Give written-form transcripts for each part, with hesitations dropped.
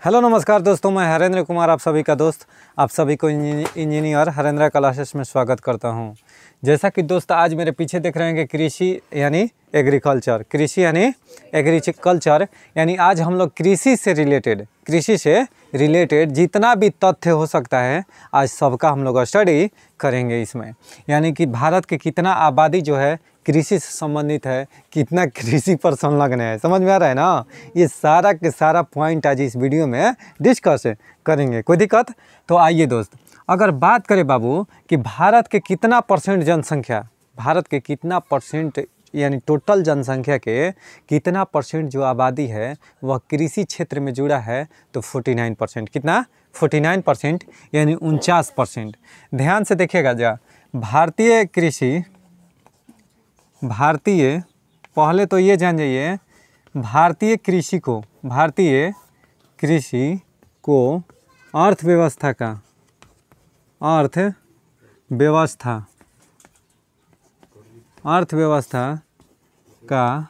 Hello नमस्कार दोस्तों, मैं हरेंद्र कुमार आप सभी का दोस्त, आप सभी को इंजीनियर हरेंद्र क्लासेस में स्वागत करता हूं। जैसा कि दोस्त आज मेरे पीछे देख रहे हैं कि कृषि यानी एग्रीकल्चर, कृषि यानी एग्रीकल्चर यानी आज हम लोग कृषि से रिलेटेड जितना भी तथ्य हो सकता है आज सबका हम लोग स्टडी करेंगे इसमें। यानी कि भारत के कितना आबादी जो है कृषि से संबंधित है, कितना कृषि पर संलग्न है, समझ में आ रहा है ना। ये सारा के सारा पॉइंट आज इस वीडियो में डिस्कस करेंगे। कोई दिक्कत? तो आइए दोस्त, अगर बात करें बाबू कि भारत के कितना परसेंट जनसंख्या, भारत के कितना परसेंट यानी टोटल जनसंख्या के कितना परसेंट जो आबादी है वह कृषि क्षेत्र में जुड़ा है, तो 49%। कितना? 49% यानी 49%। ध्यान से देखिएगा जा, पहले तो ये जान जाइए, भारतीय कृषि को अर्थव्यवस्था का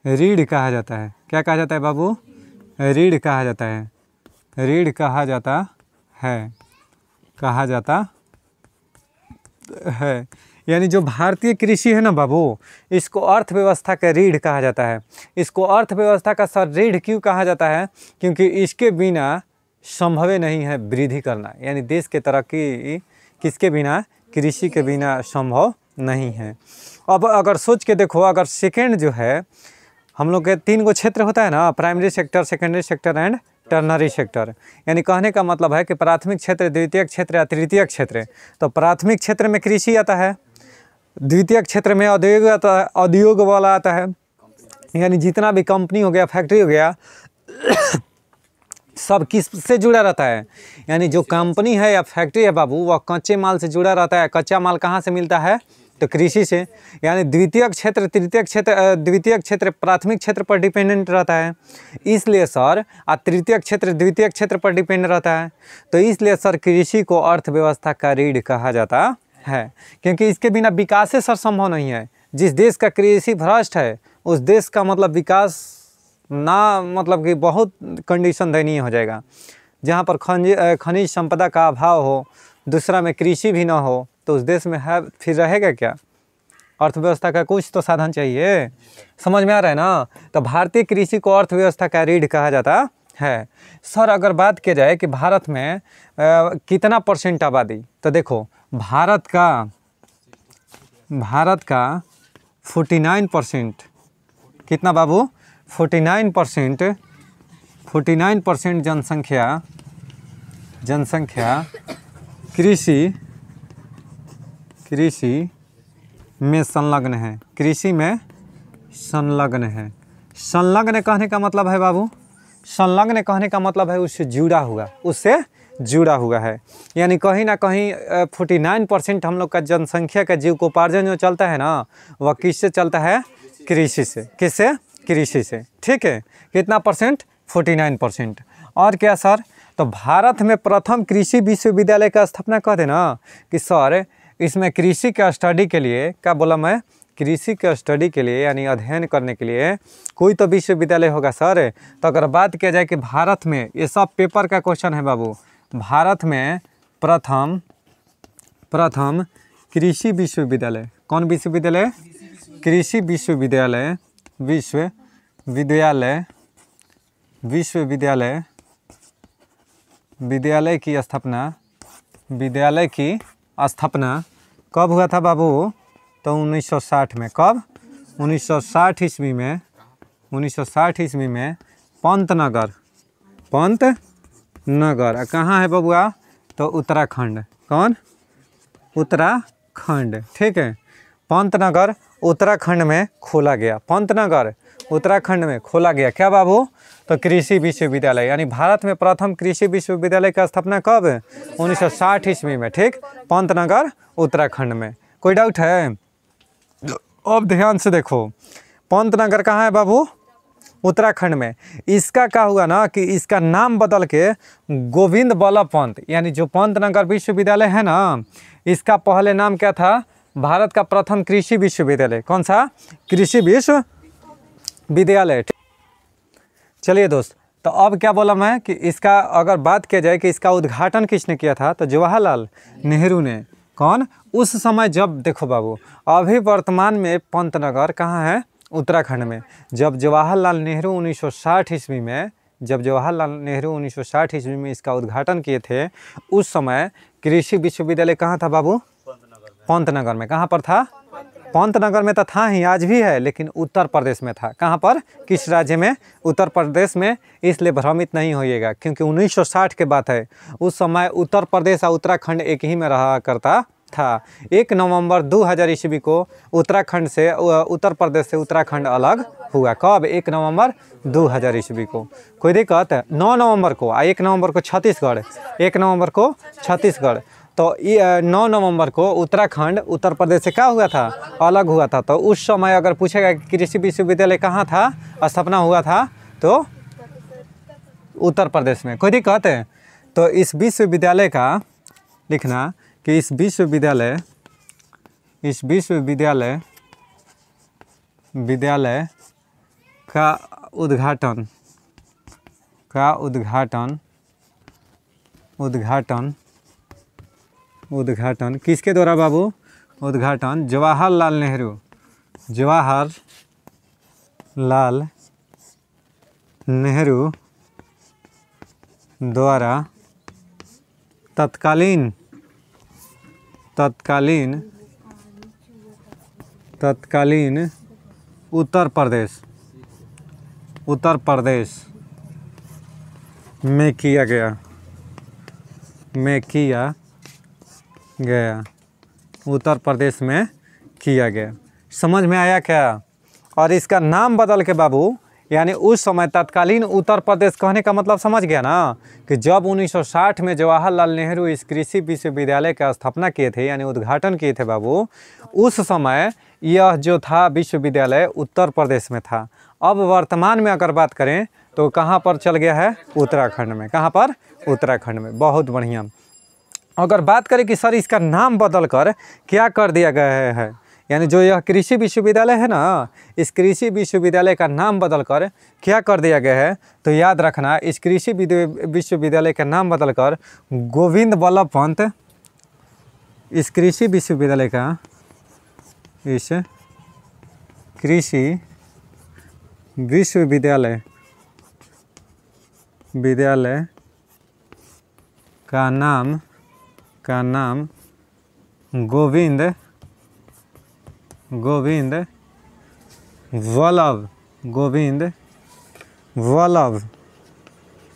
रीढ़ कहा जाता है। क्या कहा जाता है बाबू? रीढ़ कहा जाता है। यानी जो भारतीय कृषि है ना बाबू, इसको अर्थव्यवस्था का रीढ़ कहा जाता है। इसको अर्थव्यवस्था का सर रीढ़ क्यों कहा जाता है? क्योंकि इसके बिना संभव नहीं है वृद्धि करना। यानी देश के तरक्की किसके बिना? कृषि के बिना संभव नहीं है। अब अगर सोच के देखो, अगर सेकेंड जो है हम लोग के 3 क्षेत्र होता है ना, primary sector, secondary sector and ternary sector. यानी कहने का मतलब है कि प्राथमिक क्षेत्र, द्वितीयक क्षेत्र या तृतीयक क्षेत्र। तो प्राथमिक क्षेत्र में कृषि आता है, द्वितीय क्षेत्र में उद्योग वाला आता है, यानी जितना भी कंपनी हो गया, फैक्ट्री हो गया, सब किस से जुड़ा रहता है? यानी जो कंपनी है या फैक्ट्री है बाबू, वह कच्चे माल से जुड़ा रहता है। कच्चा माल कहाँ से मिलता है? तो कृषि से। यानी द्वितीय क्षेत्र, द्वितीय क्षेत्र प्राथमिक क्षेत्र पर डिपेंडेंट रहता है, इसलिए सर तृतीय क्षेत्र द्वितीय क्षेत्र पर डिपेंड रहता है। तो इसलिए सर कृषि को अर्थव्यवस्था का रीढ़ कहा जाता है, क्योंकि इसके बिना विकास से सर संभव नहीं है। जिस देश का कृषि भ्रष्ट है उस देश का मतलब विकास ना, मतलब कि बहुत कंडीशन दयनीय हो जाएगा। जहाँ पर खनिज संपदा का अभाव हो, दूसरा में कृषि भी ना हो, तो उस देश में है फिर रहेगा क्या? अर्थव्यवस्था का कुछ तो साधन चाहिए। समझ में आ रहा है ना। तो भारतीय कृषि को अर्थव्यवस्था का रीढ़ कहा जाता है। सर अगर बात किया जाए कि भारत में कितना परसेंट आबादी, तो देखो भारत का 49%। कितना बाबू? 49% जनसंख्या कृषि में संलग्न है। कृषि में संलग्न है। संलग्न कहने का मतलब है बाबू, संलग्न कहने का मतलब है उससे जुड़ा हुआ है। यानी कहीं ना कहीं 49% हम लोग का जनसंख्या का जीविकोपार्जन जो चलता है ना, वह किससे चलता है? कृषि से। किससे? कृषि से। ठीक है। कितना परसेंट? 49%। और क्या सर? तो भारत में प्रथम कृषि विश्वविद्यालय का स्थापना कर देना कि सर इसमें कृषि का स्टडी के लिए, क्या बोला मैं? कृषि के स्टडी के लिए यानी अध्ययन करने के लिए कोई तो विश्वविद्यालय होगा सर। तो अगर बात किया जाए कि भारत में, ये सब पेपर का क्वेश्चन है बाबू, भारत में प्रथम कृषि विश्वविद्यालय, कौन विश्वविद्यालय? कृषि विश्वविद्यालय की स्थापना कब हुआ था बाबू? तो 1960 में। कब? 1960 ईस्वी में पंतनगर। कहाँ है बबुआ? तो उत्तराखंड। कौन? उत्तराखंड। ठीक है। पंतनगर उत्तराखंड में खोला गया। क्या बाबू? तो कृषि विश्वविद्यालय। यानी भारत में प्रथम कृषि विश्वविद्यालय का स्थापना कब? 1960 ईस्वी में। ठीक। पंतनगर उत्तराखंड में। कोई डाउट है? अब ध्यान से देखो, पंतनगर कहाँ है बाबू? उत्तराखंड में। इसका क्या हुआ ना कि इसका नाम बदल के गोविंद बल्लभ पंत, यानी जो पंतनगर विश्वविद्यालय है ना, इसका पहले नाम क्या था? भारत का प्रथम कृषि विश्वविद्यालय। कौन सा? कृषि विश्वविद्यालय। चलिए दोस्त, तो अब क्या बोला मैं कि इसका अगर बात किया जाए कि इसका उद्घाटन किसने किया था, तो जवाहरलाल नेहरू ने। कौन? उस समय जब देखो बाबू, अभी वर्तमान में पंतनगर कहाँ है? उत्तराखंड में। जब जवाहरलाल नेहरू 1960 ईस्वी में, जब जवाहरलाल नेहरू 1960 ईस्वी में इसका उद्घाटन किए थे, उस समय कृषि विश्वविद्यालय कहाँ था बाबू? पंतनगर में। कहाँ पर था? पंतनगर में तो था ही, आज भी है, लेकिन उत्तर प्रदेश में था। कहाँ पर? किस राज्य में? उत्तर प्रदेश में। इसलिए भ्रमित नहीं होइएगा, क्योंकि 1960 के बात है। उस समय उत्तर प्रदेश और उत्तराखंड एक ही में रहा करता था। 1 नवंबर 2000 ईस्वी को उत्तराखंड से, उत्तर प्रदेश से उत्तराखंड अलग हुआ। कब? 1 नवंबर 2000 ईस्वी को। कोई दिक्कत? 9 नवंबर को, 1 नवंबर को छत्तीसगढ़, 1 नवंबर को छत्तीसगढ़। तो 9 नवंबर को उत्तराखंड उत्तर प्रदेश से क्या हुआ था? अलग हुआ था। तो उस समय अगर पूछेगा कि कृषि विश्वविद्यालय कहाँ था, स्थापना हुआ था, तो उत्तर प्रदेश में। कोई दिक्कत है? तो इस विश्वविद्यालय का लिखना कि इस विश्वविद्यालय का उद्घाटन किसके द्वारा बाबू? उद्घाटन जवाहरलाल नेहरू द्वारा तत्कालीन उत्तर प्रदेश में किया गया। उत्तर प्रदेश में किया गया। समझ में आया क्या? और इसका नाम बदल के बाबू, यानी उस समय तत्कालीन उत्तर प्रदेश कहने का मतलब समझ गया ना, कि जब 1960 में जवाहरलाल नेहरू इस कृषि विश्वविद्यालय का स्थापना किए थे, यानी उद्घाटन किए थे बाबू, उस समय यह जो था विश्वविद्यालय उत्तर प्रदेश में था। अब वर्तमान में अगर बात करें तो कहाँ पर चल गया है? उत्तराखंड में। कहाँ पर? उत्तराखंड में। बहुत बढ़िया। अगर बात करें कि सर इसका नाम बदल कर क्या कर दिया गया है, यानी जो यह कृषि विश्वविद्यालय है ना, इस कृषि विश्वविद्यालय का नाम बदल कर क्या कर दिया गया है, तो याद रखना, इस कृषि विश्वविद्यालय का नाम बदल कर गोविंद बल्लभ पंत, इस कृषि विश्वविद्यालय का, इस कृषि विश्वविद्यालय का नाम गोविंद वल्लभ पंत कृषि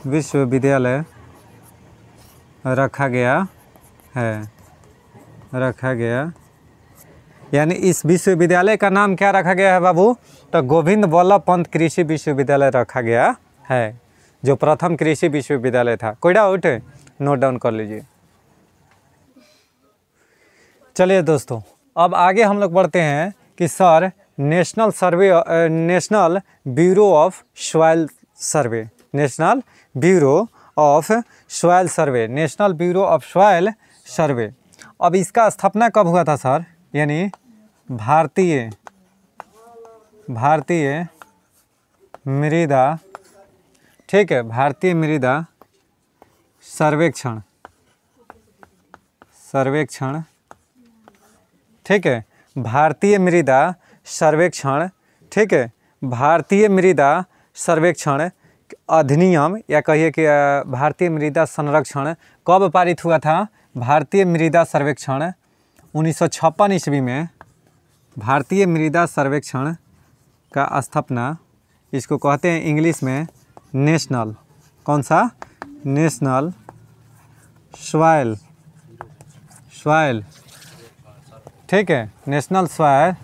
विश्वविद्यालय रखा गया। यानी इस विश्वविद्यालय का नाम क्या रखा गया है बाबू? तो गोविंद बल्लभ पंत कृषि विश्वविद्यालय रखा गया है, जो प्रथम कृषि विश्वविद्यालय था। कोई डाउट? नोट डाउन कर लीजिए। चलिए दोस्तों, अब आगे हम लोग बढ़ते हैं कि sir national bureau of soil survey. अब इसका स्थापना कब हुआ था सर? यानी भारतीय मृदा, ठीक है, भारतीय मृदा सर्वेक्षण, ठीक है, भारतीय मृदा सर्वेक्षण, ठीक है, भारतीय मृदा सर्वेक्षण अधिनियम, या कहिए कि भारतीय मृदा संरक्षण कब पारित हुआ था? भारतीय मृदा सर्वेक्षण 1956 ईस्वी में भारतीय मृदा सर्वेक्षण का स्थापना, इसको कहते हैं इंग्लिश में नेशनल, कौन सा? नेशनल सॉइल, ठीक है, नेशनल सॉइल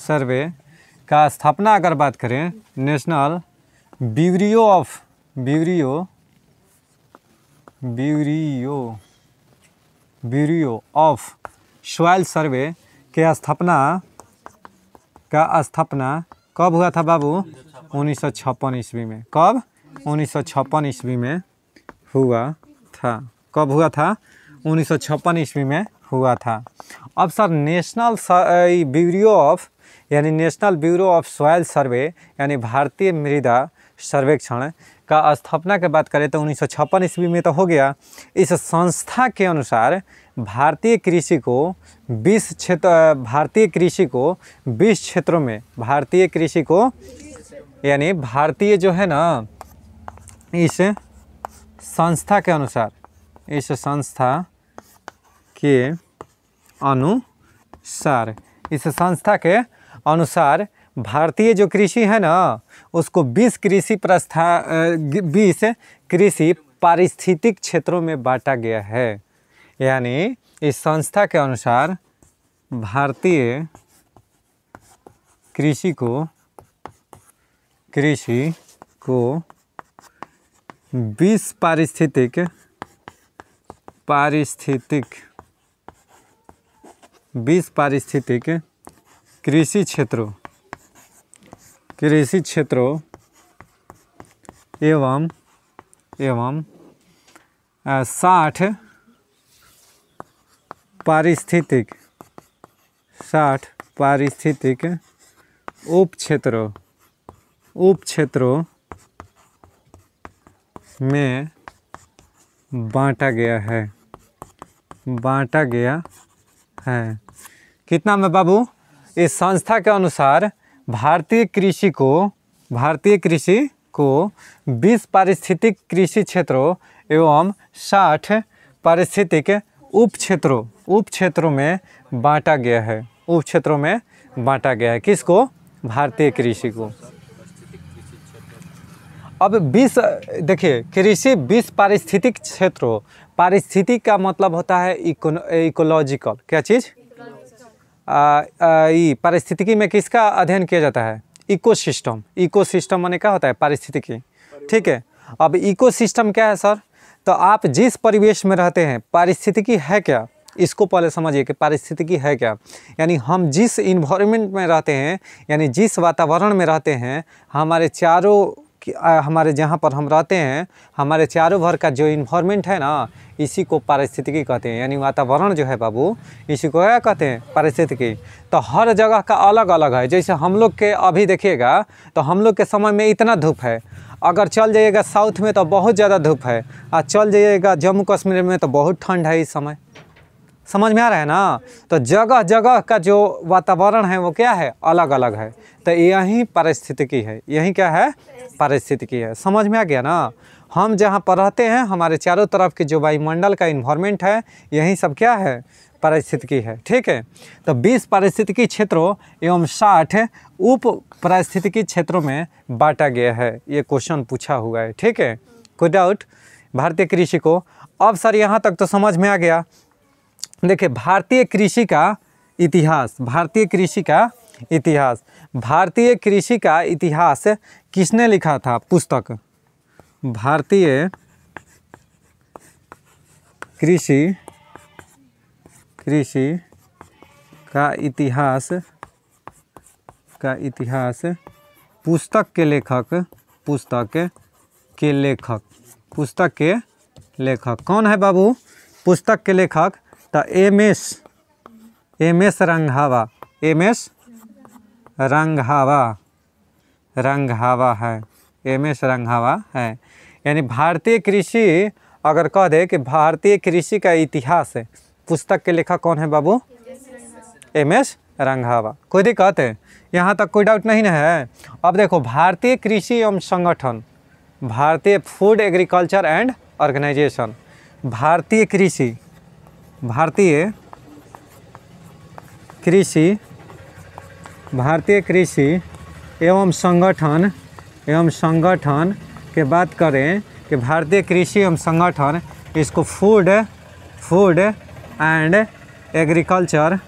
सर्वे का स्थापना अगर बात करें, नेशनल ब्यूरो ऑफ सॉइल सर्वे के स्थापना कब हुआ था बाबू? 1956 ईस्वी में। कब? 1956 ईस्वी में हुआ था। कब हुआ था? 1956 ईस्वी में हुआ था। अब sir national bureau of national bureau of soil survey यानी भारतीय मृदा सर्वेक्षण का स्थापना की बात करें तो 1956 ईस्वी में तो हो गया। इस संस्था के अनुसार भारतीय कृषि को 20 क्षेत्रों में भारतीय जो है ना, इस संस्था के अनुसार भारतीय जो कृषि है ना उसको 20 कृषि पारिस्थितिक क्षेत्रों में बांटा गया है। यानी इस संस्था के अनुसार भारतीय कृषि को 20 पारिस्थितिक कृषि क्षेत्रों एवं 60 पारिस्थितिक उप क्षेत्रों में बांटा गया है। कितना में बाबू? इस संस्था के अनुसार भारतीय कृषि को 20 पारिस्थितिक कृषि क्षेत्रों एवं 60 पारिस्थितिक उप क्षेत्रों में बांटा गया है। किसको? भारतीय कृषि को। अब 20 देखिए, कृषि 20 पारिस्थितिक क्षेत्रों, पारिस्थितिक का मतलब होता है इकोलॉजिकल। क्या चीज़? पारिस्थितिकी में किसका अध्ययन किया जाता है? इकोसिस्टम माने क्या होता है? पारिस्थितिकी। ठीक है। अब इकोसिस्टम क्या है सर? तो आप जिस परिवेश में रहते हैं, पारिस्थितिकी है क्या? इसको पहले समझिए कि पारिस्थितिकी है क्या। यानी हम जिस इन्वायरमेंट में रहते हैं, यानी जिस वातावरण में रहते हैं, हमारे जहाँ पर हम रहते हैं, हमारे चारों भर का जो इन्वायरमेंट है ना, इसी को पारिस्थितिकी कहते हैं। यानी वातावरण जो है बाबू, इसी को क्या कहते हैं? पारिस्थितिकी। तो हर जगह का अलग अलग है। जैसे हम लोग के अभी देखिएगा तो हम लोग के समय में इतना धूप है, अगर चल जाइएगा साउथ में तो बहुत ज़्यादा धूप है, और चल जाइएगा जम्मू कश्मीर में तो बहुत ठंड है इस समय। समझ में आ रहा है ना? तो जगह जगह का जो वातावरण है वो क्या है? अलग अलग है। तो यही पारिस्थितिकी है। यही क्या है? पारिस्थितिकी है। समझ में आ गया ना? हम जहाँ पर रहते हैं, हमारे चारों तरफ के जो वायुमंडल का इन्वायरमेंट है, यही सब क्या है? पारिस्थितिकी है। ठीक है। तो 20 पारिस्थितिकी क्षेत्रों एवं 60 उप पारिस्थितिकी क्षेत्रों में बांटा गया है। ये क्वेश्चन पूछा हुआ है। ठीक है। कोई डाउट? भारतीय कृषि को अब सर यहाँ तक तो समझ में आ गया। देखिए, भारतीय कृषि का इतिहास किसने लिखा था? पुस्तक भारतीय कृषि का इतिहास पुस्तक के लेखक कौन है बाबू? पुस्तक के लेखक तो एम एस रंघावा है। यानी भारतीय कृषि, अगर कह दे कि भारतीय कृषि का इतिहास है, पुस्तक के लेखक कौन है बाबू? एम.एस. रंघावा। कोई दिक्कत है? यहाँ तक कोई डाउट नहीं है? अब देखो, भारतीय कृषि एवं संगठन, भारतीय फूड एग्रीकल्चर एंड ऑर्गेनाइजेशन, भारतीय कृषि एवं संगठन के बात करें कि भारतीय कृषि एवं संगठन, इसको फूड एंड एग्रीकल्चरल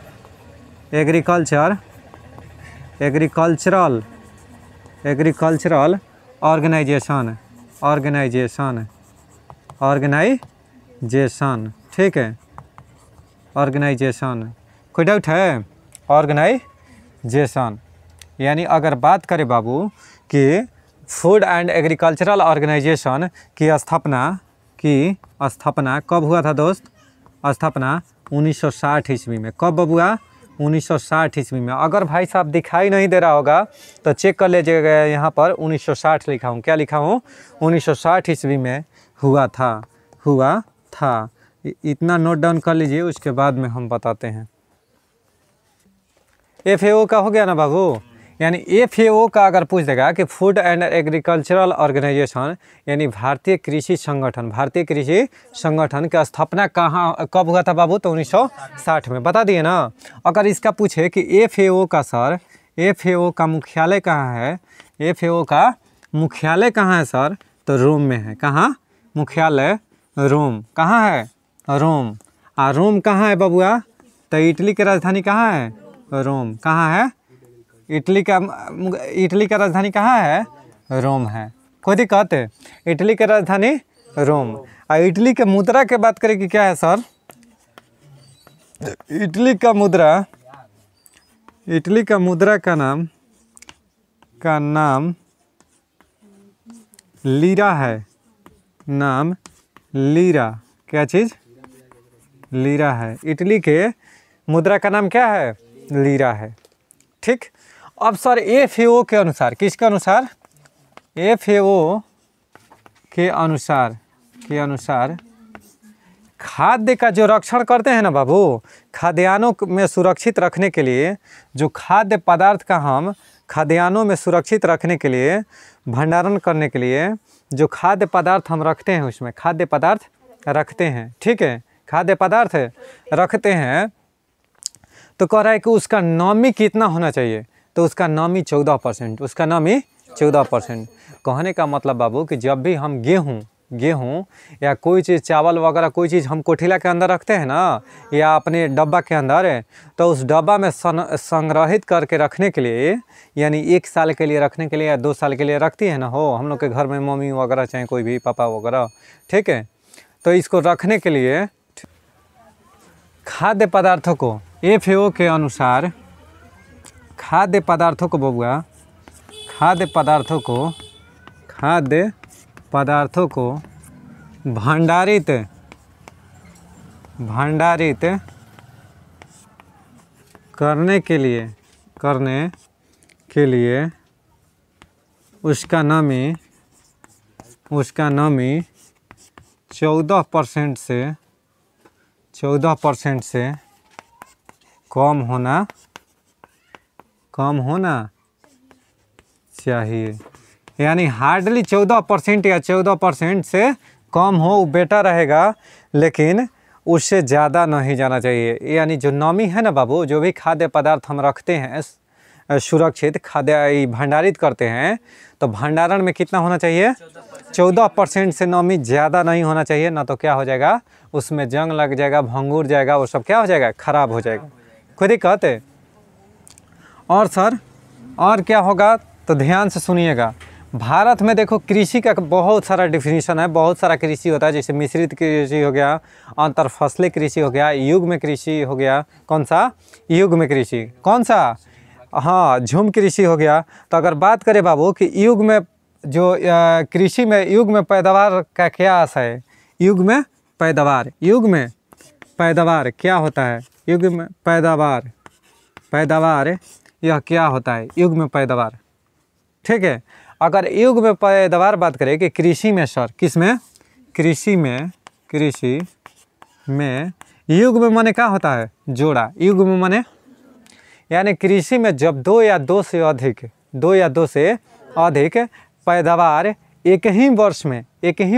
ऑर्गेनाइजेशन। ठीक है। ऑर्गेनाइजेशन, कोई डाउट है? ऑर्गेनाइजेशन यानी अगर बात करें बाबू कि फूड एंड एग्रीकल्चरल ऑर्गेनाइजेशन की स्थापना कब हुआ था दोस्त? स्थापना 1960 ईस्वी में। कब हुआ? 1960 ईस्वी में। अगर भाई साहब दिखाई नहीं दे रहा होगा तो चेक कर लीजिएगा, यहाँ पर 1960 लिखा हूँ। क्या लिखा हूँ? 1960 ईस्वी में हुआ था। इतना नोट डाउन कर लीजिए, उसके बाद में हम बताते हैं। FAO का हो गया ना बाबू। यानी FAO का अगर पूछ देगा कि फूड एंड एग्रीकल्चरल ऑर्गेनाइजेशन यानी भारतीय कृषि संगठन की स्थापना कब हुआ था बाबू? तो 1960 में। बता दिए ना। अगर इसका पूछे कि FAO का मुख्यालय कहाँ है? FAO का मुख्यालय कहाँ है सर? तो रोम में है। कहाँ? मुख्यालय रोम। कहाँ है? रोम। रोम कहाँ है बबुआ? तो इटली की राजधानी कहाँ है? रोम। कहाँ है? इटली का राजधानी कहाँ है? रोम है। कोई दिक्कत है? इटली की राजधानी रोम। और इटली के मुद्रा के बात करें कि क्या है सर? इटली का मुद्रा का नाम लीरा है। नाम लीरा। क्या चीज़? लीरा है। इटली के मुद्रा का नाम क्या है? लीरा है। ठीक। अब सर FAO के अनुसार, किसके अनुसार? FAO के अनुसार खाद्य का जो रक्षण करते हैं ना बाबू, खाद्यान्नों में सुरक्षित रखने के लिए, जो खाद्य पदार्थ का हम खाद्यान्नों में सुरक्षित रखने के लिए, भंडारण करने के लिए जो खाद्य पदार्थ हम रखते हैं, उसमें खाद्य पदार्थ रखते हैं। ठीक है, खाद्य पदार्थ रखते हैं। तो कह रहा है कि उसका नमी कितना होना चाहिए? तो उसका नमी 14%। उसका नमी 14%। कहने का मतलब बाबू कि जब भी हम गेहूँ या कोई चीज़, चावल वगैरह कोई चीज़ हम कोठिला के अंदर रखते हैं ना, या अपने डब्बा के अंदर, तो उस डब्बा में संग्रहित करके रखने के लिए, यानी 1 साल के लिए रखने के लिए या 2 साल के लिए रखती है ना हो हम लोग के घर में मम्मी वगैरह, चाहे कोई भी पापा वगैरह। ठीक है, तो इसको रखने के लिए खाद्य पदार्थों को FAO के अनुसार खाद्य पदार्थों को भंडारित करने के लिए उसका नमी 14% से कम होना चाहिए। यानी हार्डली 14% या 14% से कम हो बेटर रहेगा, लेकिन उससे ज़्यादा नहीं जाना चाहिए। यानी जो नमी है ना बाबू, जो भी खाद्य पदार्थ हम रखते हैं सुरक्षित खाद्य भंडारित करते हैं, तो भंडारण में कितना होना चाहिए? 14% से नमी ज़्यादा नहीं होना चाहिए, ना तो क्या हो जाएगा? उसमें जंग लग जाएगा, भंगुर जाएगा, वो सब क्या हो जाएगा? खराब हो जाएगा। कोई दिक्कत है? और सर और क्या होगा? तो ध्यान से सुनिएगा। भारत में देखो कृषि का बहुत सारा डिफिनीशन है, बहुत सारा कृषि होता है। जैसे मिश्रित कृषि हो गया, अंतर फसली कृषि हो गया, युग्म कृषि हो गया। कौन सा? युग्म कृषि। कौन सा? हाँ, झुम कृषि हो गया। तो अगर बात करें बाबू कि युग्म जो कृषि में युग्म पैदावार का क्या आशय है? युग्म पैदावार क्या होता है? युग्म पैदावार यह क्या होता है? युग्म पैदावार। ठीक है, अगर युग्म पैदावार बात करें कि कृषि में सर, किसमें? कृषि में युग्म माने क्या होता है? जोड़ा। युग्म माने यानी कृषि में जब 2 या 2 से अधिक पैदावार एक ही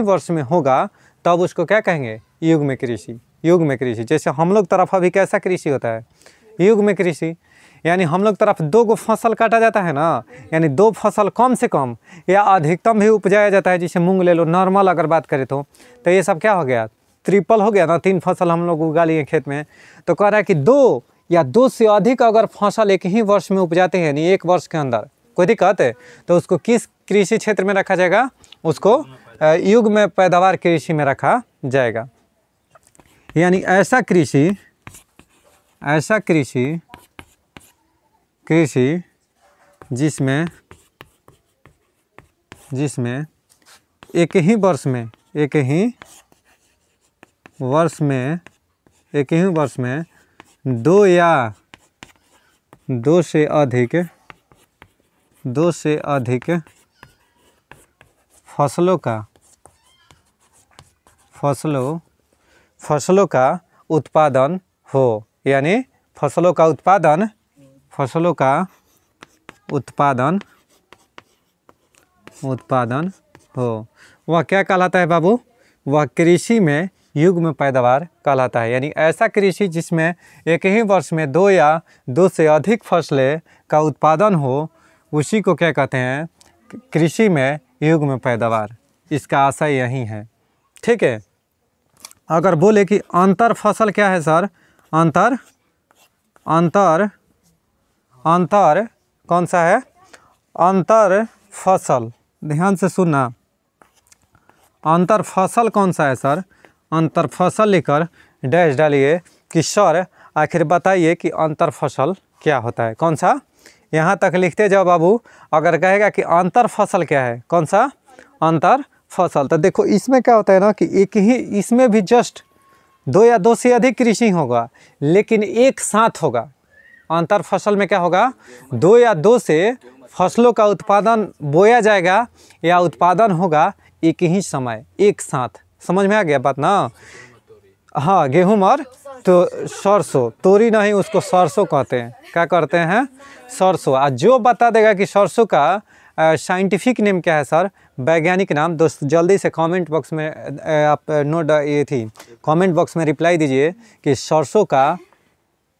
वर्ष में होगा, तब उसको क्या कहेंगे? युग्म कृषि। जैसे हम लोग तरफ अभी कैसा कृषि होता है? युग्म कृषि। यानी हम लोग तरफ 2 गो फसल काटा जाता है ना, यानी 2 फसल कम से कम या अधिकतम भी उपजाया जाता है। जैसे मूंग ले लो, नॉर्मल अगर बात करें तो ये सब क्या हो गया? ट्रिपल हो गया ना, 3 फसल हम लोग उगा लिए खेत में। तो कह रहा है कि 2 या 2 से अधिक अगर फसल एक ही वर्ष में उपजाते हैं, यानी 1 वर्ष के अंदर, कोई दिक्कत है? तो उसको किस कृषि क्षेत्र में रखा जाएगा? उसको युग्म पैदावार कृषि में रखा जाएगा। यानी ऐसा कृषि जिसमें जिसमें एक ही वर्ष में एक ही वर्ष में दो या दो से अधिक फसलों का उत्पादन हो, यानी फसलों का उत्पादन हो, वह क्या कहलाता है बाबू? वह कृषि में युग्म पैदावार कहलाता है। यानी ऐसा कृषि जिसमें एक ही वर्ष में दो या दो से अधिक फसलें का उत्पादन हो, उसी को क्या कहते हैं? कृषि में युग्म पैदावार। इसका आशय यही है, ठीक है। अगर बोले कि अंतर फसल क्या है सर? अंतर कौन सा है? अंतर फसल, ध्यान से सुनना। अंतर फसल कौन सा है सर? अंतर फसल लिखकर डैश डालिए कि सर आखिर बताइए कि अंतर फसल क्या होता है? कौन सा? यहाँ तक लिखते जाओ बाबू। अगर कहेगा कि अंतर फसल क्या है, कौन सा? अंतर फसल। तो देखो इसमें क्या होता है ना कि एक ही, इसमें भी जस्ट दो या दो से अधिक कृषि होगा, लेकिन एक साथ होगा। अंतर फसल में क्या होगा? दो या दो से फसलों का उत्पादन बोया जाएगा या उत्पादन होगा एक ही समय, एक साथ। समझ में आ गया बात ना? हाँ, गेहूँ और तो सरसों, तोरी नहीं, उसको सरसों कहते हैं। क्या करते हैं? सरसों। आज जो बता देगा कि सरसों का साइंटिफिक नेम क्या है सर, वैज्ञानिक नाम, दोस्त जल्दी से कमेंट बॉक्स में आप कमेंट बॉक्स में रिप्लाई दीजिए कि सरसों का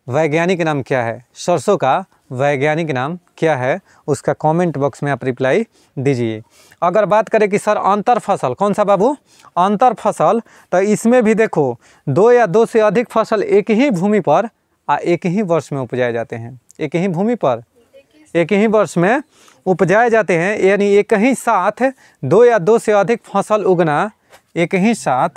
वैज्ञानिक नाम क्या है। सरसों का वैज्ञानिक नाम क्या है, उसका कमेंट बॉक्स में आप रिप्लाई दीजिए। अगर बात करें कि सर अंतर फसल कौन सा बाबू? अंतर फसल, तो इसमें भी देखो दो या दो से अधिक फसल एक ही भूमि पर एक ही वर्ष में उपजाए जाते हैं। एक ही भूमि पर एक ही वर्ष में उपजाए जाते हैं, यानी एक ही साथ दो या दो से अधिक फसल उगना, एक ही साथ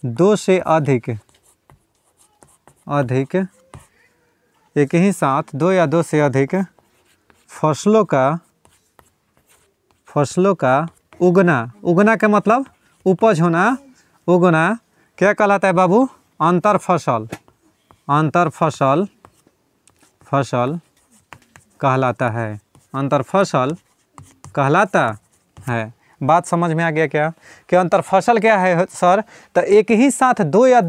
दो से अधिक एक ही साथ दो या दो से अधिक फसलों का उगना का मतलब उपज होना, उगना क्या कहलाता है बाबू? अंतर फसल कहलाता है। अंतर फसल कहलाता है। बात समझ में आ गया क्या कि अंतर फसल क्या है सर? तो एक ही साथ दो या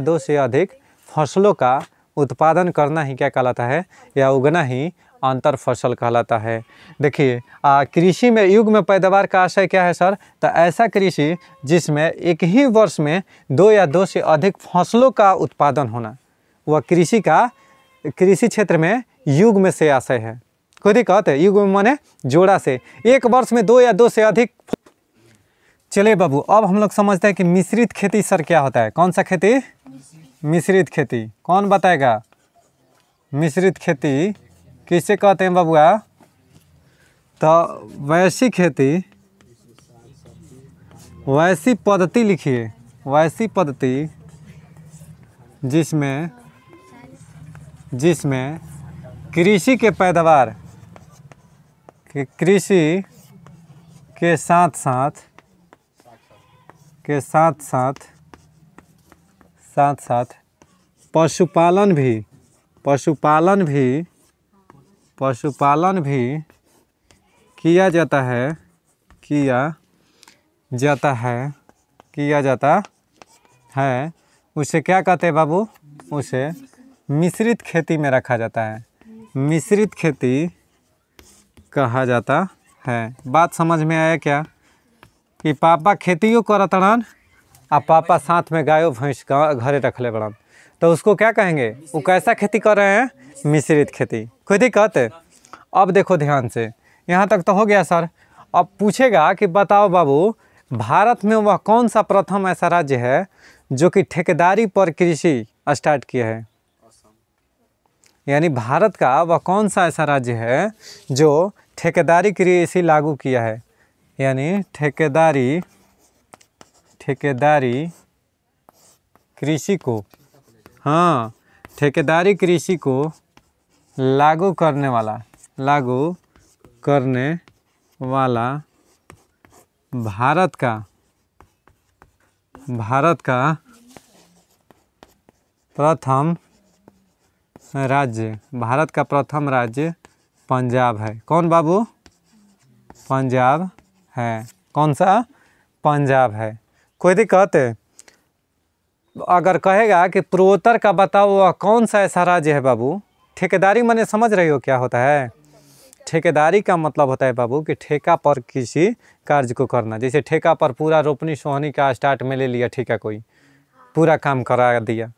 दो से अधिक फसलों का उत्पादन करना ही क्या कहलाता है, या उगना ही अंतर फसल कहलाता है। देखिए कृषि में युग्म पैदावार का आशय क्या है सर? तो ऐसा कृषि जिसमें एक ही वर्ष में दो या दो से अधिक फसलों का उत्पादन होना, वह कृषि क्षेत्र में युग्म से आशय है। कोई दिक्कत है? युग्म माने जोड़ा से, एक वर्ष में दो या दो से अधिक। चलिए बाबू, अब हम लोग समझते हैं कि मिश्रित खेती सर क्या होता है। कौन सा खेती? मिश्रित खेती। कौन बताएगा? मिश्रित खेती किसे कहते हैं बाबूआ? तो वैसी पद्धति लिखिए, वैसी पद्धति जिसमें कृषि के पैदावार कृषि के साथ साथ पशुपालन भी किया जाता है। उसे क्या कहते हैं बाबू? उसे मिश्रित खेती में रखा जाता है। मिश्रित खेती कहा जाता है। बात समझ में आया क्या कि पापा खेतियों करतड़न आ पापा साथ में गायों भैंस का घरे रखले बड़न, तो उसको क्या कहेंगे? वो कैसा खेती कर रहे हैं? मिश्रित खेती। कोई दिक्कत? अब देखो ध्यान से, यहाँ तक तो हो गया सर। अब पूछेगा कि बताओ बाबू, भारत में वह कौन सा प्रथम ऐसा राज्य है जो कि ठेकेदारी पर कृषि स्टार्ट किया है? यानी भारत का वह कौन सा ऐसा राज्य है जो ठेकेदारी कृषि लागू किया है? यानी ठेकेदारी कृषि को, हाँ, ठेकेदारी कृषि को लागू करने वाला भारत का प्रथम राज्य पंजाब है। कौन बाबू? पंजाब है। कौन सा? पंजाब है। कोई दिक्कत है? अगर कहेगा कि पूर्वोत्तर का बताओ वह कौन सा ऐसा राज्य है बाबू? ठेकेदारी माने समझ रही हो क्या होता है? ठेकेदारी का मतलब होता है बाबू कि ठेका पर किसी कार्य को करना। जैसे ठेका पर पूरा रोपनी सोहनी का स्टार्ट में ले लिया ठेका, कोई पूरा काम करा दिया,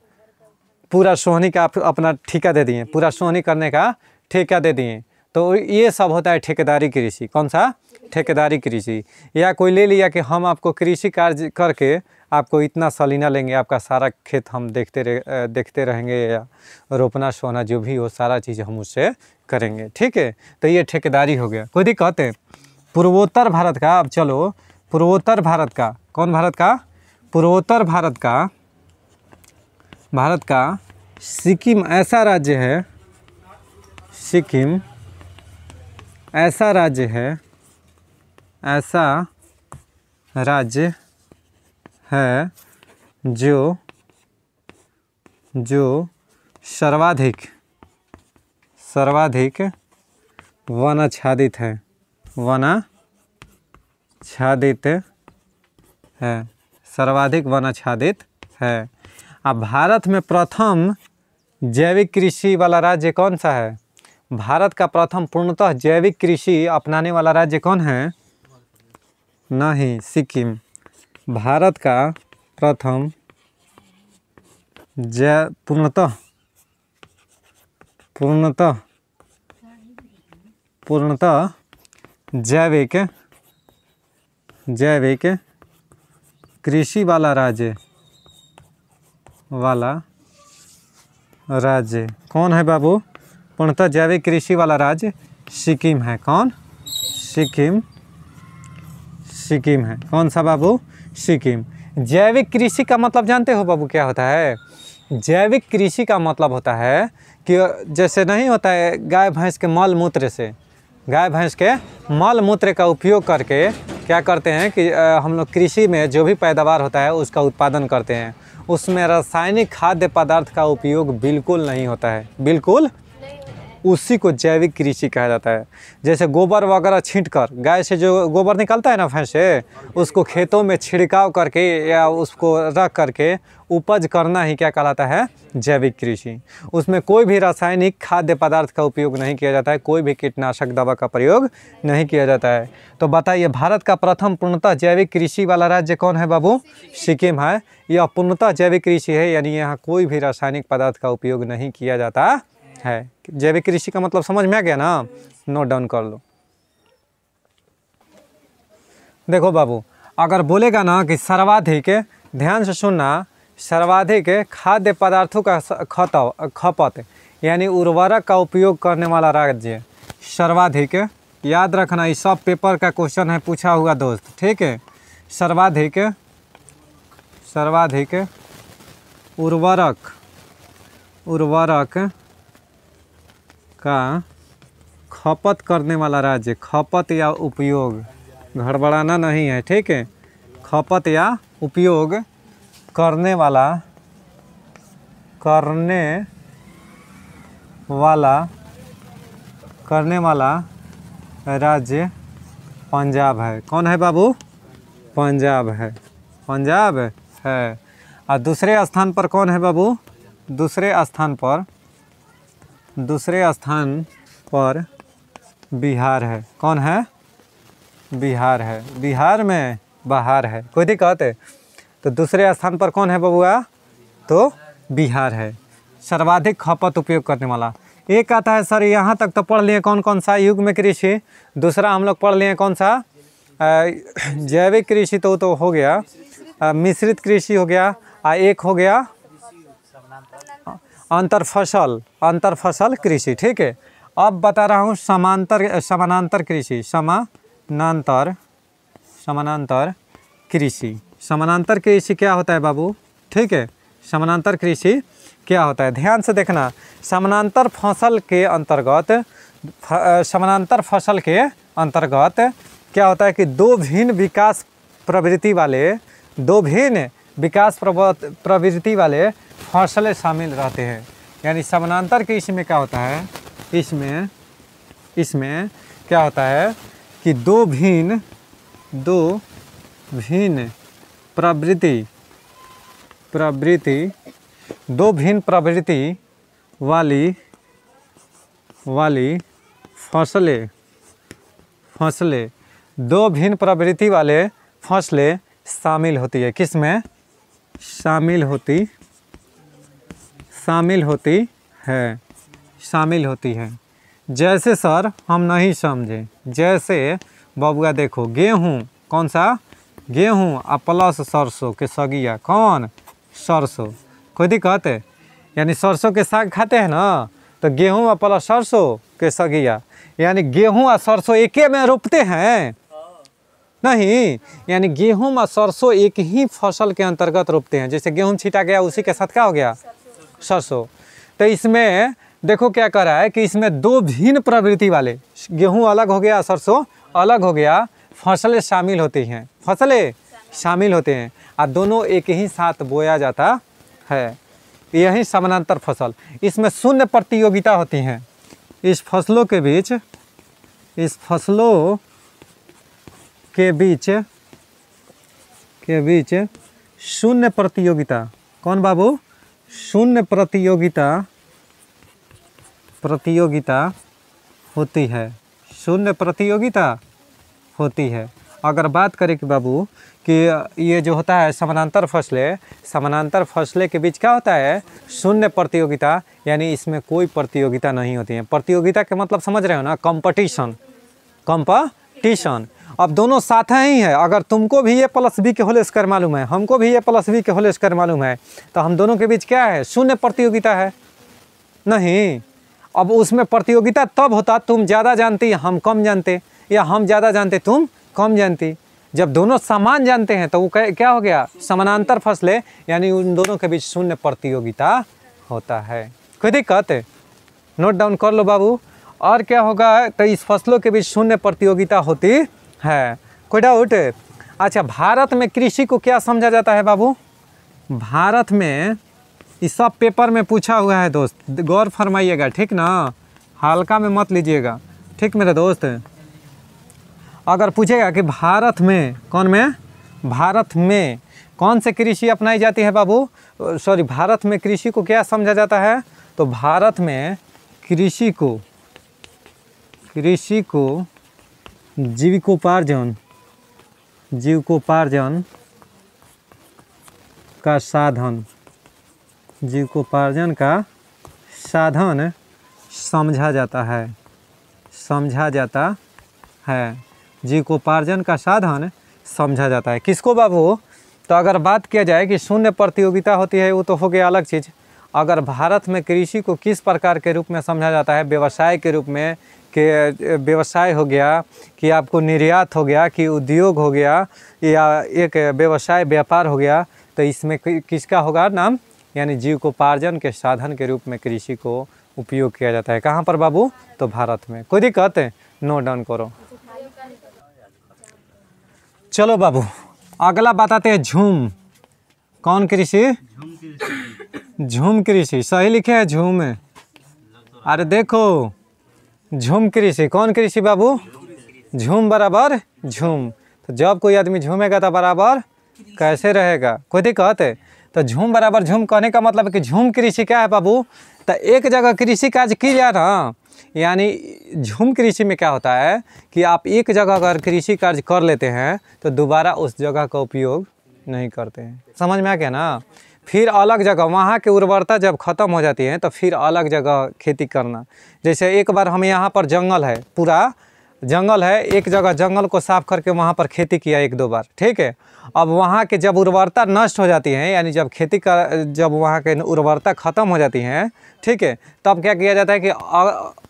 पूरा सोहनी का अपना ठेका दे दिए, पूरा सोहनी करने का ठेका दे दिए, तो ये सब होता है ठेकेदारी कृषि। कौन सा? ठेकेदारी कृषि। या कोई ले लिया कि हम आपको कृषि कार्य करके आपको इतना सालाना लेंगे, आपका सारा खेत हम देखते रहेंगे, या रोपना सोना जो भी हो सारा चीज़ हम उससे करेंगे। ठीक है, तो ये ठेकेदारी हो गया। कोई दिक्कत है? पूर्वोत्तर भारत का, अब चलो पूर्वोत्तर भारत का, कौन भारत का? पूर्वोत्तर भारत का सिक्किम ऐसा राज्य है, सिक्किम ऐसा राज्य है जो सर्वाधिक वनाच्छादित है, सर्वाधिक वनाच्छादित है। अब भारत में प्रथम जैविक कृषि वाला राज्य कौन सा है? भारत का प्रथम पूर्णतः जैविक कृषि अपनाने वाला राज्य कौन है? नहीं, सिक्किम। भारत का प्रथम पूर्णतः जैविक कृषि वाला राज्य कौन है बाबू? पूर्णतः जैविक कृषि वाला राज्य सिक्किम है। कौन? सिक्किम है। कौन सा बाबू? सिक्किम। जैविक कृषि का मतलब जानते हो बाबू क्या होता है? जैविक कृषि का मतलब होता है कि जैसे नहीं होता है गाय भैंस के मल मूत्र का उपयोग करके क्या करते हैं कि हम लोग कृषि में जो भी पैदावार होता है उसका उत्पादन करते हैं, उसमें रासायनिक खाद्य पदार्थ का उपयोग बिल्कुल नहीं होता है, बिल्कुल। उसी को जैविक कृषि कहा जाता है। जैसे गोबर वगैरह छींटकर, गाय से जो गोबर निकलता है ना भैंस से, उसको खेतों में छिड़काव करके या उसको रख करके उपज करना ही क्या कहलाता है? जैविक कृषि। उसमें कोई भी रासायनिक खाद्य पदार्थ का उपयोग नहीं किया जाता है, कोई भी कीटनाशक दवा का प्रयोग नहीं किया जाता है। तो बताइए भारत का प्रथम पूर्णतः जैविक कृषि वाला राज्य कौन है बाबू? सिक्किम है। यह पूर्णतः जैविक कृषि है, यानी यहाँ कोई भी रासायनिक पदार्थ का उपयोग नहीं किया जाता है। जैविक कृषि का मतलब समझ में आ गया ना? नोट डाउन कर लो। देखो बाबू, अगर बोलेगा ना कि सर्वाधिक, ध्यान से सुनना, सर्वाधिक खाद्य पदार्थों का खपत यानी उर्वरक का उपयोग करने वाला राज्य, सर्वाधिक, याद रखना इस सब पेपर का क्वेश्चन है पूछा हुआ दोस्त, ठीक है। सर्वाधिक उर्वरक का खपत करने वाला राज्य, खपत या उपयोग, गड़बड़ाना नहीं है, ठीक है। खपत या उपयोग करने वाला राज्य पंजाब है। कौन है बाबू? पंजाब है, पंजाब है। और दूसरे स्थान पर कौन है बाबू? दूसरे स्थान पर बिहार है। कौन है? बिहार है। बिहार में बाहर है, कोई दिक्कत है? तो दूसरे स्थान पर कौन है बबुआ? तो बिहार है, सर्वाधिक खपत उपयोग करने वाला। एक आता है सर, यहाँ तक तो पढ़ लिए कौन कौन सा? युग में कृषि। दूसरा हम लोग पढ़ लिए कौन सा? जैविक कृषि तो हो गया, मिश्रित कृषि हो गया, एक हो गया अंतर फसल कृषि, ठीक है। अब बता रहा हूँ समानांतर कृषि, समानांतर कृषि। समानांतर कृषि क्या होता है बाबू? ठीक है, समानांतर कृषि क्या होता है? ध्यान से देखना, समानांतर फसल के अंतर्गत क्या होता है कि दो भिन्न विकास प्रवृत्ति वाले फसलें शामिल रहते हैं। यानी समानांतर कृषि में क्या होता है, इसमें क्या होता है कि दो भिन्न प्रवृत्ति वाली फसलें शामिल होती है। किसमें शामिल होती है? जैसे सर हम नहीं समझे, जैसे बबुआ देखो, गेहूँ, कौन सा गेहूँ और प्लस सरसों के सगिया, कौन सरसों, कोई दिक्कत है? यानी सरसों के साग खाते हैं ना, तो गेहूँ और प्लस सरसों के सगिया, यानी गेहूँ और सरसों एक में रोपते हैं नहीं, यानी गेहूँ और सरसों एक ही फसल के अंतर्गत रोपते हैं। जैसे गेहूँ छीटा गया, उसी के साथ क्या हो गया, सरसों। तो इसमें देखो क्या कर रहा है कि इसमें दो भिन्न प्रवृत्ति वाले, गेहूँ अलग हो गया, सरसों अलग हो गया, फसलें शामिल होती हैं, और दोनों एक ही साथ बोया जाता है। यही समानांतर फसल। इसमें शून्य प्रतियोगिता होती हैं। इस फसलों के बीच शून्य प्रतियोगिता, कौन बाबू, शून्य प्रतियोगिता होती है, शून्य प्रतियोगिता होती है। अगर बात करें कि बाबू कि ये जो होता है समानांतर फसलें के बीच क्या होता है, शून्य प्रतियोगिता, यानी इसमें कोई प्रतियोगिता नहीं होती है। प्रतियोगिता के मतलब समझ रहे हो ना, कंपटीशन। अब दोनों साथ ही है। अगर तुमको भी ए प्लस बी के होल स्क्वायर मालूम है, हमको भी ए प्लस बी के होल स्क्वायर मालूम है, तो हम दोनों के बीच क्या है, शून्य प्रतियोगिता है नहीं। अब उसमें प्रतियोगिता तब होता तुम ज़्यादा जानती हम कम जानते, या हम ज़्यादा जानते तुम कम जानती। जब दोनों समान जानते हैं तो वो क्या हो गया, समानांतर फसलें, यानी उन दोनों के बीच शून्य प्रतियोगिता होता है। कोई दिक्कत है? नोट डाउन कर लो बाबू। और क्या होगा, तो इस फसलों के बीच शून्य प्रतियोगिता होती है। कोई डाउट? अच्छा, भारत में कृषि को क्या समझा जाता है बाबू? भारत में इस सब पेपर में पूछा हुआ है दोस्त, गौर फरमाइएगा, ठीक ना, हल्का में मत लीजिएगा, ठीक मेरे दोस्त। अगर पूछेगा कि भारत में कौन से कृषि अपनाई जाती है बाबू, सॉरी, भारत में कृषि को क्या समझा जाता है, तो भारत में कृषि को जीविकोपार्जन का साधन समझा जाता है। जीविकोपार्जन का साधन समझा जाता है। किसको बाबू? तो अगर बात किया जाए कि शून्य प्रतियोगिता होती है, वो तो हो गया अलग चीज़। अगर भारत में कृषि को किस प्रकार के रूप में समझा जाता है, व्यवसाय के रूप में, कि व्यवसाय हो गया, कि आपको निर्यात हो गया, कि उद्योग हो गया, या एक व्यवसाय व्यापार हो गया, तो इसमें किसका होगा नाम, यानी जीविकोपार्जन के साधन के रूप में कृषि को उपयोग किया जाता है। कहाँ पर बाबू? तो भारत में। कोई दिक्कत है? नोट डाउन करो। चलो बाबू, अगला बताते हैं झूम। कौन कृषि? झूम कृषि। सही लिखे है झूम। अरे देखो, झूम कृषि। कौन कृषि बाबू? झूम बराबर झूम। तो जब कोई आदमी झूमेगा तो बराबर कैसे रहेगा? कोई दिक्कत है? तो झूम बराबर झूम कहने का मतलब है कि झूम कृषि क्या है बाबू, तो एक जगह कृषि कार्य की जा रहा, यानी झूम कृषि में क्या होता है कि आप एक जगह अगर कृषि कार्य कर लेते हैं तो दोबारा उस जगह का उपयोग नहीं करते हैं। समझ में आ गया ना? फिर अलग जगह, वहाँ की उर्वरता जब ख़त्म हो जाती है तो फिर अलग जगह खेती करना। जैसे एक बार हम यहाँ पर जंगल है, पूरा जंगल है, एक जगह जंगल को साफ़ करके वहाँ पर खेती किया 1-2 बार, ठीक है। अब वहाँ के जब उर्वरता नष्ट हो जाती है, यानी जब खेती का जब वहाँ के उर्वरता ख़त्म हो जाती है, ठीक है, तब क्या किया जाता है कि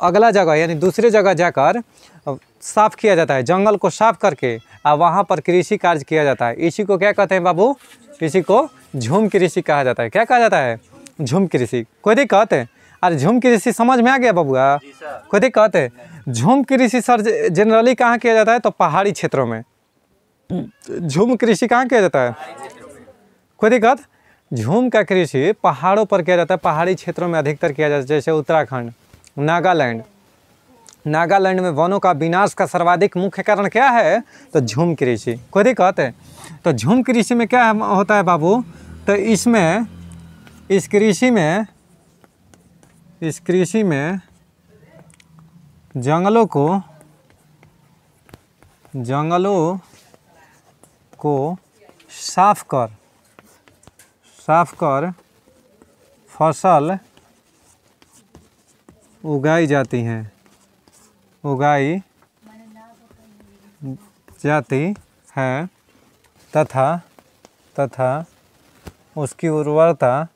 अगला जगह यानी दूसरे जगह जाकर साफ किया जाता है, जंगल को साफ करके और वहाँ पर कृषि कार्य किया जाता है। इसी को क्या कहते हैं बाबू? इसी को झूम कृषि कहा जाता है। क्या कहा जाता है? झूम कृषि। कोई दिक्कत है? अरे झूम कृषि समझ में आ गया बबुआ? कोई दिक्कत है? झूम कृषि सर जनरली कहाँ किया जाता है? तो पहाड़ी क्षेत्रों में। झूम कृषि कहाँ किया जाता है? कोई दिक्कत? झूम का कृषि पहाड़ों पर किया जाता है, पहाड़ी क्षेत्रों में अधिकतर किया जाता है, जैसे उत्तराखंड, नागालैंड। नागालैंड में वनों का विनाश का सर्वाधिक मुख्य कारण क्या है? तो झूम कृषि। कोई दिक्कत है? तो झूम कृषि में क्या होता है बाबू? तो इसमें इस कृषि में जंगलों को साफ कर फसल उगाई जाती हैं, तथा उसकी उर्वरता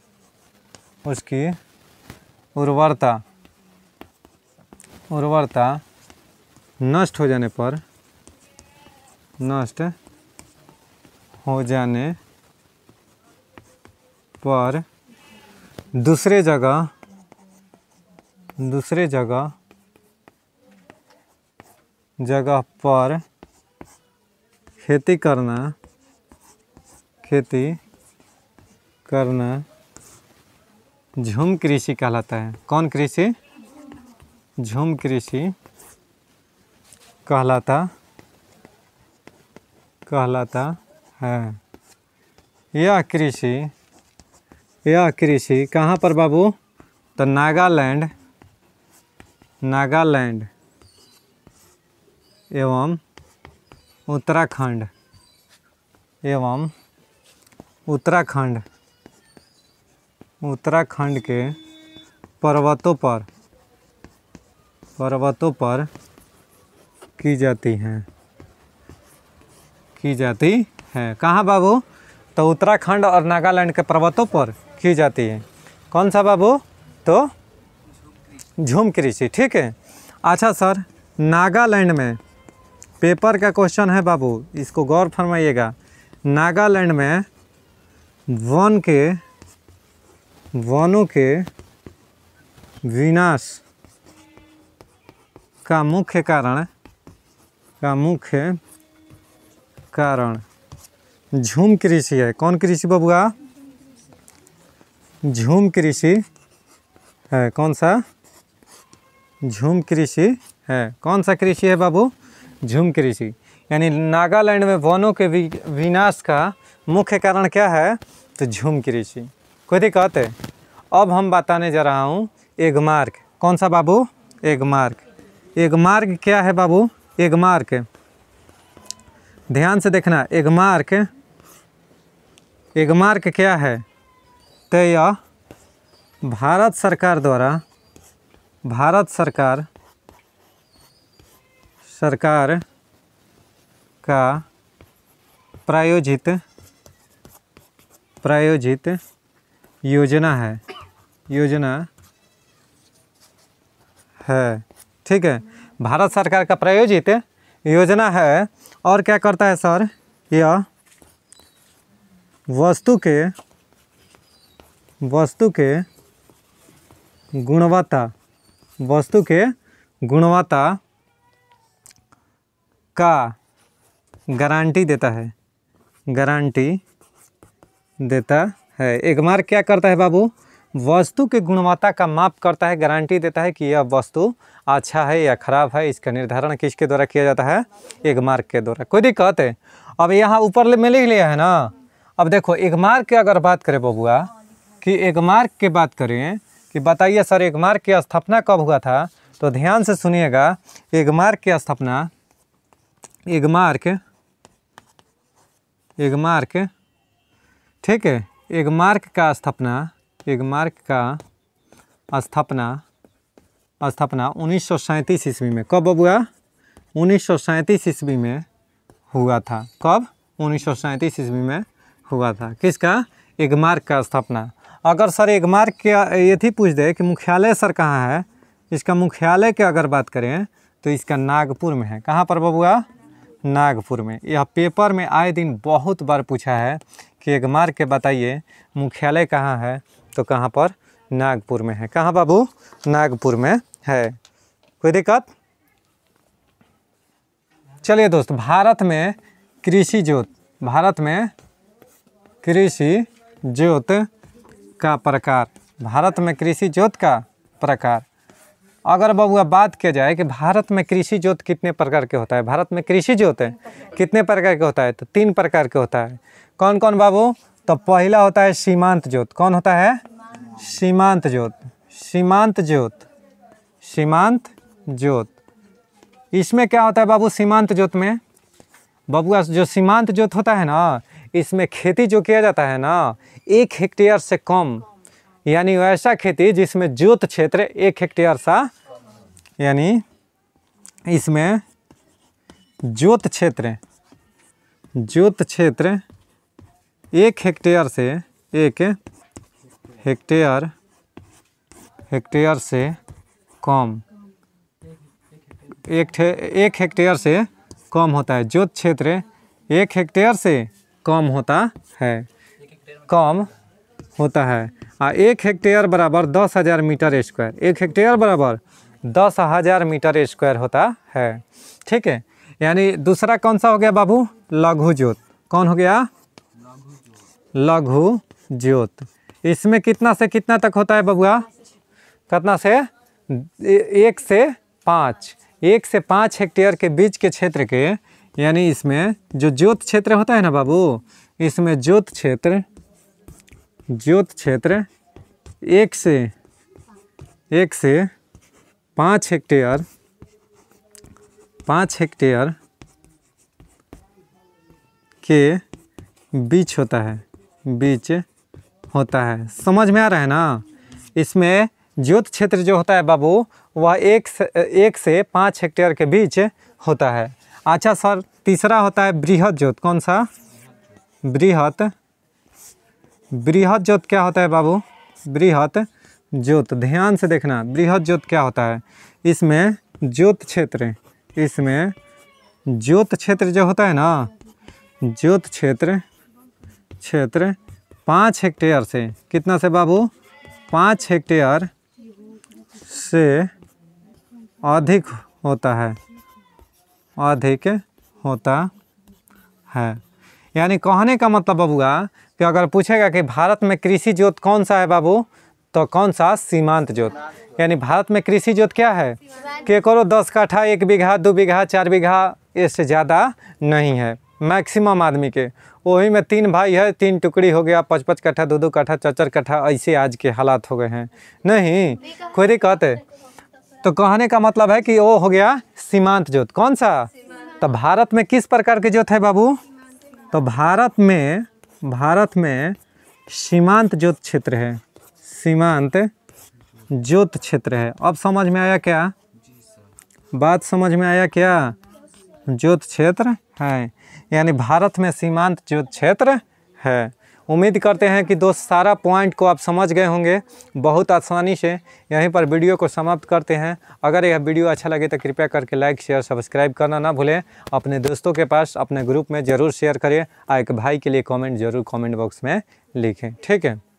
नष्ट हो जाने पर दूसरे जगह पर खेती करना झूम कृषि कहलाता है। कौन कृषि? झूम कृषि कहलाता है। यह कृषि कहाँ पर बाबू? तो नागालैंड एवं उत्तराखंड के पर्वतों पर की जाती हैं। कहाँ बाबू? तो उत्तराखंड और नागालैंड के पर्वतों पर की जाती है। कौन सा बाबू? तो झूम कृषि। ठीक है। अच्छा सर, नागालैंड में पेपर का क्वेश्चन है बाबू, इसको गौर फरमाइएगा। नागालैंड में वनों के विनाश का मुख्य कारण झूम कृषि है। कौन कृषि बबुआ? झूम कृषि है। कौन सा? झूम कृषि है। कौन सा कृषि है बाबू? झूम कृषि। यानी नागालैंड में वनों के विनाश का मुख्य कारण क्या है? तो झूम कृषि। कोई दिक्कत है? अब हम बताने जा रहा हूँ एगमार्क। कौन सा बाबू? एगमार्क। एगमार्क क्या है बाबू? एगमार्क, ध्यान से देखना। एगमार्क क्या है? तो यह भारत सरकार का प्रायोजित योजना है। ठीक है, भारत सरकार का प्रायोजित योजना है। और क्या करता है सर? यह वस्तु के गुणवत्ता का गारंटी देता है। एगमार्क क्या करता है बाबू? वस्तु की गुणवत्ता का माप करता है, गारंटी देता है कि यह वस्तु अच्छा है या खराब है। इसका निर्धारण किसके द्वारा किया जाता है? एगमार्क के द्वारा। कोई दिक्कत है? अब यहाँ ऊपर में लिख लिया है ना। अब देखो एगमार्क की अगर बात करें बबुआ, कि एगमार्क की बात करें कि बताइए सर एगमार्क की स्थापना कब हुआ था? तो ध्यान से सुनिएगा। एगमार्क की स्थापना ठीक है, एगमार्क का स्थापना 1937 ईस्वी में। कब बबुआ? 1937 ईस्वी में हुआ था। कब? 1937 ईस्वी में हुआ था। किसका? एगमार्क का स्थापना। अगर सर एगमार्क के ये थी पूछ दे कि मुख्यालय सर कहाँ है, इसका मुख्यालय की अगर बात करें तो इसका नागपुर में है। कहाँ पर बबुआ? नागपुर में। यह पेपर में आए दिन बहुत बार पूछा है कि एक मार के बताइए मुख्यालय कहाँ है, तो कहाँ पर? नागपुर में है। कहाँ बाबू? नागपुर में है। कोई दिक्कत? चलिए दोस्त, भारत में कृषि ज्योत का प्रकार, भारत में कृषि ज्योत का प्रकार। अगर बबुआ बात किया जाए कि भारत में कृषि ज्योत कितने प्रकार के होता है, भारत में कृषि ज्योत है कितने प्रकार के होता है, तो 3 प्रकार के होता है। कौन कौन बाबू? तो पहला होता है सीमांत ज्योत। कौन होता है? सीमांत ज्योत। इसमें क्या होता है बाबू? सीमांत ज्योत में बबुआ जो सीमांत ज्योत होता है ना, इसमें खेती जो किया जाता है ना 1 हेक्टेयर से कम, यानी वैसा खेती जिसमें ज्योत क्षेत्र 1 हेक्टेयर सा, यानी इसमें ज्योत क्षेत्र 1 हेक्टेयर से कम, 1 हेक्टेयर से कम होता है। ज्योत क्षेत्र 1 हेक्टेयर से कम होता है। 1 हेक्टेयर बराबर 10,000 मीटर स्क्वायर। 1 हेक्टेयर बराबर 10,000 मीटर स्क्वायर होता है। ठीक है। यानी दूसरा कौन सा हो गया बाबू? लघु ज्योत। कौन हो गया? लघु ज्योत। इसमें कितना से कितना तक होता है बबुआ? कितना से? 1 से 5 हेक्टेयर के बीच के क्षेत्र के, यानी इसमें जो ज्योत क्षेत्र होता है ना बाबू, इसमें ज्योत क्षेत्र 1 से 5 हेक्टेयर के बीच होता है। समझ में आ रहा है ना? इसमें ज्योत क्षेत्र जो होता है बाबू वह 1 से 5 हेक्टेयर के बीच होता है। अच्छा सर, तीसरा होता है बृहद ज्योत। कौन सा? बृहद ज्योत क्या होता है बाबू? बृहद ज्योत, ध्यान से देखना, बृहद ज्योत क्या होता है? इसमें ज्योत क्षेत्र जो होता है ना, ज्योत क्षेत्र 5 हेक्टेयर से, कितना से बाबू? 5 हेक्टेयर से अधिक होता है। यानी कहने का मतलब बबुआ कि अगर पूछेगा कि भारत में कृषि ज्योत कौन सा है बाबू, तो कौन सा? सीमांत ज्योत। यानी भारत में कृषि ज्योत क्या है कि करो 10 कट्ठा, 1 बीघा, 2 बीघा, 4 बीघा, इससे ज़्यादा नहीं है मैक्सिमम आदमी के। वही में 3 भाई है, 3 टुकड़ी हो गया, 5-5 कट्ठा, 2-2 कट्ठा, 4-4 कट्ठा, ऐसे आज के हालात हो गए हैं। नहीं कोई दिक्कत है। तो कहने का मतलब है कि वो हो गया सीमांत ज्योत। कौन सा? तो भारत में किस प्रकार की ज्योत है बाबू? तो भारत में सीमांत ज्योत क्षेत्र है। सीमांत ज्योत क्षेत्र है। अब समझ में आया क्या? बात समझ में आया क्या? ज्योत क्षेत्र है, यानी भारत में सीमांत ज्योत क्षेत्र है। उम्मीद करते हैं कि दोस्त सारा पॉइंट को आप समझ गए होंगे बहुत आसानी से। यहीं पर वीडियो को समाप्त करते हैं। अगर यह वीडियो अच्छा लगे तो कृपया करके लाइक, शेयर, सब्सक्राइब करना ना भूलें। अपने दोस्तों के पास, अपने ग्रुप में ज़रूर शेयर करें। एक भाई के लिए कमेंट ज़रूर कमेंट बॉक्स में लिखें। ठीक है।